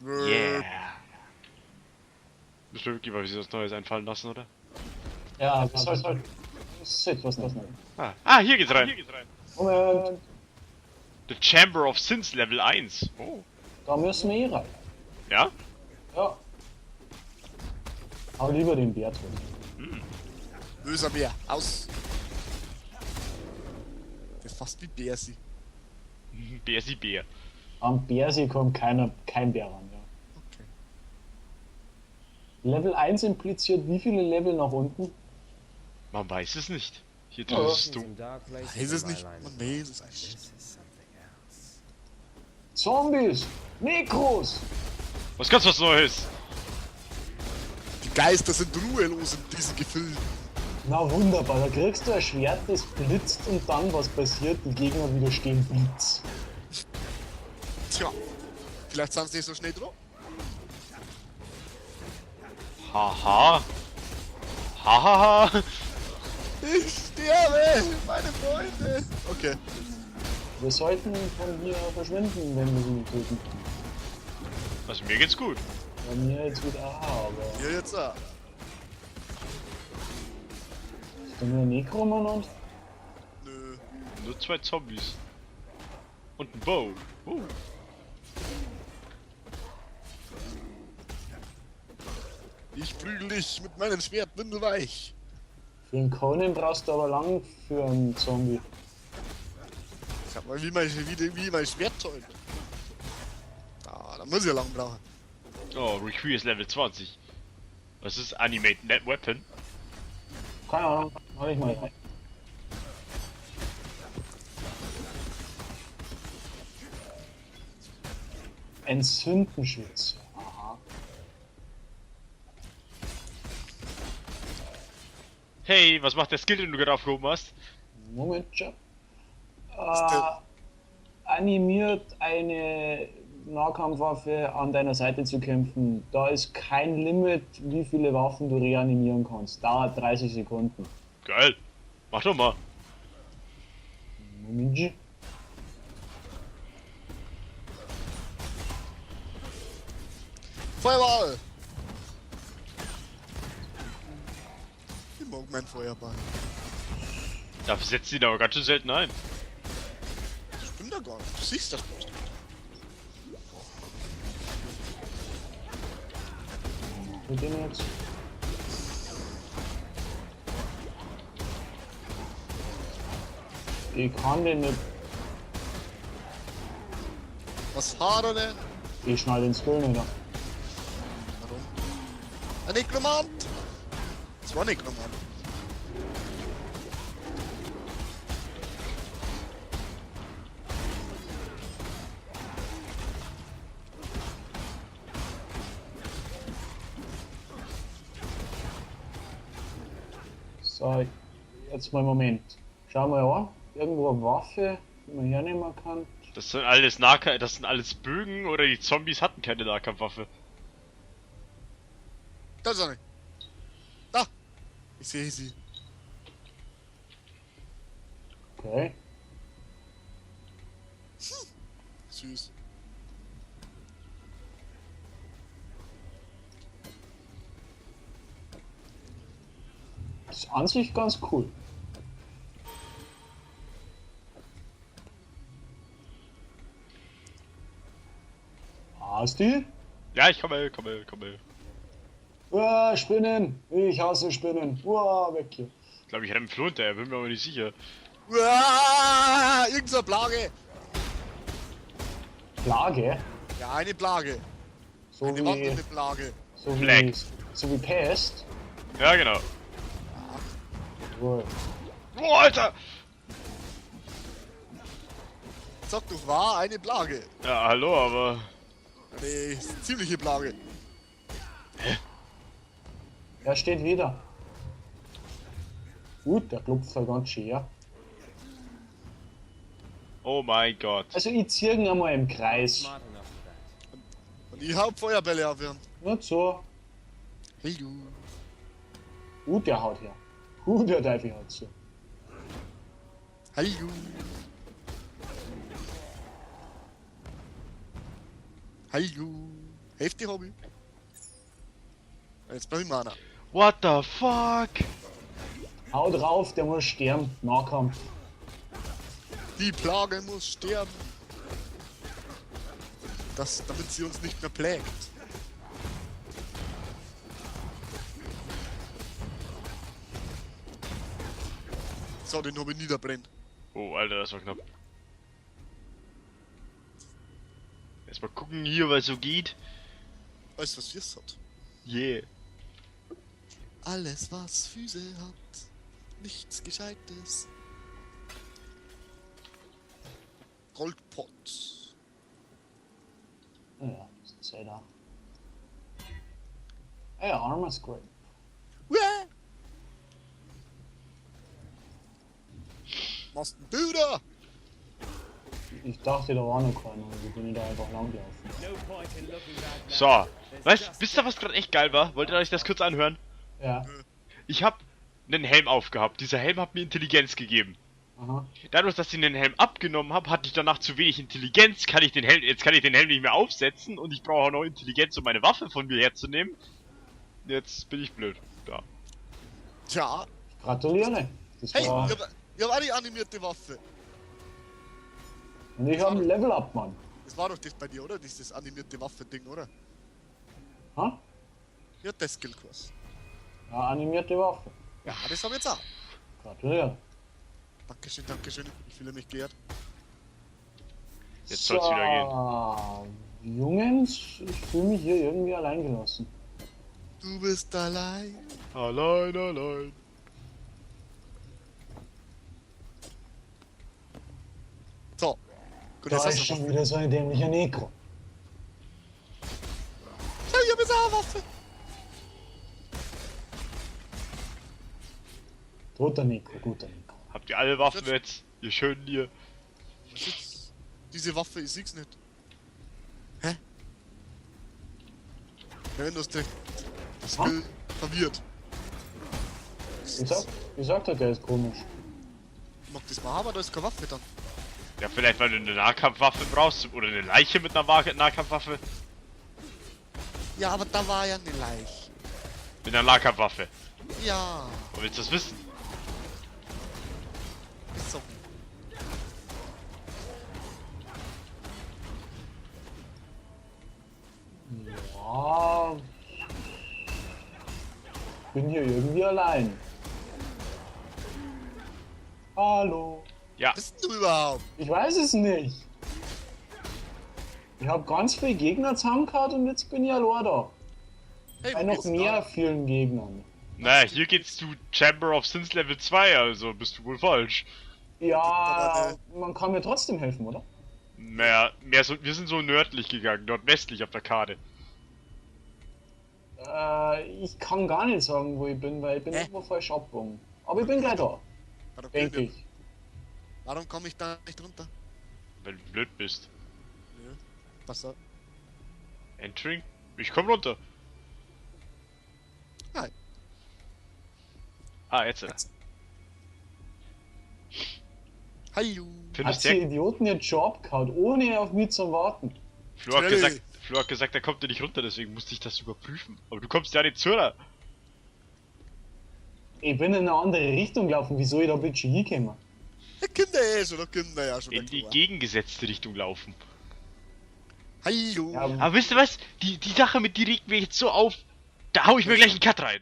Yeah. Bestimmt gibt es was Neues einfallen lassen, oder? Ja, das sollte was das nennen. Hier geht's rein. Moment, The Chamber of Sins Level 1. Oh. da müssen wir eh rein. Ja? Ja. Aber lieber den Bär drin. Böser Bär, aus! Der ist fast wie Bersi. Bersi Bär. Am Bärsee kommt kein Bär ran, ja. Okay. Level 1 impliziert wie viele Level nach unten? Man weiß es nicht. Hier Ja. drin ist es du. Weiß es nicht, man weiß es eigentlich. Zombies! Nekros! Was ganz was Neues? Die Geister sind ruhelos in diesen Gefilden. Na wunderbar, da kriegst du ein Schwert, das blitzt und dann was passiert, die Gegner widerstehen Blitz. Tja, vielleicht sind sie nicht so schnell dran. Haha. Hahaha. Ich sterbe, meine Freunde. Okay. Wir sollten von hier verschwinden, wenn wir sie töten. Also mir geht's gut. Bei mir jetzt wieder aber. Hier jetzt auch. Ist da nur ein Nekroman und? Nö. Nur 2 Zombies. Und ein Bow. Ich prügel dich mit meinem Schwert windelweich. Für einen Conan brauchst du aber lang für einen Zombie. Sag mal, wie mein Schwert zäumt. Da muss ich ja lang brauchen. Oh, Require ist Level 20. Was ist Animate Net Weapon? Keine Ahnung, hol ich mal rein. Ein Sündenschütze. Aha. Hey, was macht der Skill, den du gerade aufgehoben hast? Moment schon. der- Animiert eine Nahkampfwaffe an deiner Seite zu kämpfen. Da ist kein Limit, wie viele Waffen du reanimieren kannst. Dauert 30 Sekunden. Geil. Mach doch mal. Moment. Feuerball! Ich mag meinen Feuerball. Dafür setzt sie ihn aber ganz schön selten ein. Das stimmt ja gar nicht. Du siehst das bloß nicht. Mit dem jetzt. Ich kann den nicht. Was hat er denn? Ich schnall den Skill nicht. Warum? Ein Nekromant! Das war ein Nekromant. So, jetzt mal Moment. Schau mal an. Irgendwo eine Waffe, die man hernehmen kann. Das sind alles Bögen oder die Zombies hatten keine Nahkampfwaffe. Da ist er nicht. Da! Ich sehe sie. Okay. Süß. Das ist an sich ganz cool. Hast du? Ja, ich komme. Spinnen! Ich hasse Spinnen. Weg hier. Ich glaube, ich hätte einen Floh hinterher, bin mir aber nicht sicher. Uah, irgend so eine Plage. Plage? Ja, eine Plage. So Eine wie, wandelnde Plage. so wie, Black. so wie Pest? Ja, genau. Wohl. Oh, Alter! Sag doch, war eine Plage. Ja, hallo, aber... Eine ziemliche Plage. Er steht wieder. Gut, der klopft halt ganz schön. Ja. Oh mein Gott. Also ich ziehe ihn einmal im Kreis. Und ich hab Feuerbälle abwehren. Nicht so. Hey du. Der haut her. Der Teufel haut zu. Hey du. Hey du. Hälfte hab ich. Jetzt brauch ich Mana. What the fuck? Hau drauf, der muss sterben. Nahkampf. Die Plage muss sterben. Damit sie uns nicht mehr plägt. So, den hab ich niederbrennt. Oh, Alter, das war knapp. Erstmal gucken hier, was so geht. Alles, was Füße hat. Yeah. Alles, was Füße hat. Nichts Gescheites. Goldpot. Ja, sei da. Ey, Armor Scrape. Uäh! Machst einen Bilder! Ich dachte, da war noch keiner, also bin ich da einfach langgelaufen. So. Weißt, wisst ihr, was gerade echt geil war? Wollt ihr euch das kurz anhören? Ja, Ich hab einen Helm aufgehabt. Dieser Helm hat mir Intelligenz gegeben. aha. Dadurch, dass ich den Helm abgenommen habe, hatte ich danach zu wenig Intelligenz. Jetzt kann ich den Helm nicht mehr aufsetzen und ich brauche auch noch Intelligenz, um meine Waffe von mir herzunehmen. Jetzt bin ich blöd. Da. Tja. Gratuliere. Das Hey, war... ich hab auch die animierte Waffe. Und ich hab ein Level Up, Mann. Das war doch das bei dir, oder? Dieses animierte Waffe-Ding, oder? Ha? Ja, das Skillkurs. Ja, animierte Waffe. Ja, das hab ich jetzt auch. Gratuliere. Dankeschön, Dankeschön. Ich fühle mich geehrt. Jetzt soll's wieder gehen. Jungs, ich fühle mich hier irgendwie allein gelassen. Du bist allein. Allein, allein. So. Gut, Da jetzt ist hast du schon Waffe. wieder so ein dämlicher Nekro. Hey, ich hab jetzt auch eine Waffe. Guter Nekro, guter Nekro. Habt ihr alle Waffen jetzt? Ihr schönen hier. Was ist? Diese Waffe, ich sieh's nicht. Hä? Ja, wenn das der Skill verwirrt. Ich sagte, der ist komisch. Ich mag das mal haben, da ist keine Waffe dann. Ja, vielleicht weil du eine Nahkampfwaffe brauchst oder eine Leiche mit einer Nahkampfwaffe. Ja, aber da war ja eine Leiche. Mit einer Nahkampfwaffe. Ja, Und willst du das wissen? ist so. Ja. Bin hier irgendwie allein. Hallo. Ja. Was bist du überhaupt? Ich weiß es nicht. Ich habe ganz viele Gegner zusammengehauen und jetzt bin ich allein da. Hey, Bei wo noch geht's mehr da? vielen Gegnern. Naja, hier geht's zu Chamber of Sins Level 2, also bist du wohl falsch. Ja, Aber, man kann mir trotzdem helfen, oder? Naja, wir sind so nördlich gegangen, nordwestlich auf der Karte. Ich kann gar nicht sagen, wo ich bin, weil ich bin Hä? irgendwo falsch abgebogen. Aber ich bin gleich da, Warum, denke ich. warum komme ich da nicht runter? Weil du blöd bist. Ja. Pass auf. Entering? Ich komm runter. Nein. Ah, jetzt. Hallo. Hat Findest die du? Idioten jetzt schon abgehauen, ohne auf mich zu warten. Flo hat Natürlich. gesagt, er kommt ja nicht runter, deswegen musste ich das überprüfen. Aber du kommst ja nicht zu. Ich bin in eine andere Richtung gelaufen, wieso ich da bitte hinkomme? Da kommt er eh schon, da kommt er ja schon. In der die Chlor. gegengesetzte Richtung laufen. Hallo. Ja, Aber wisst ihr was? Die Sache mit die regt mich jetzt so auf. Da hau ich mir gleich einen Cut rein.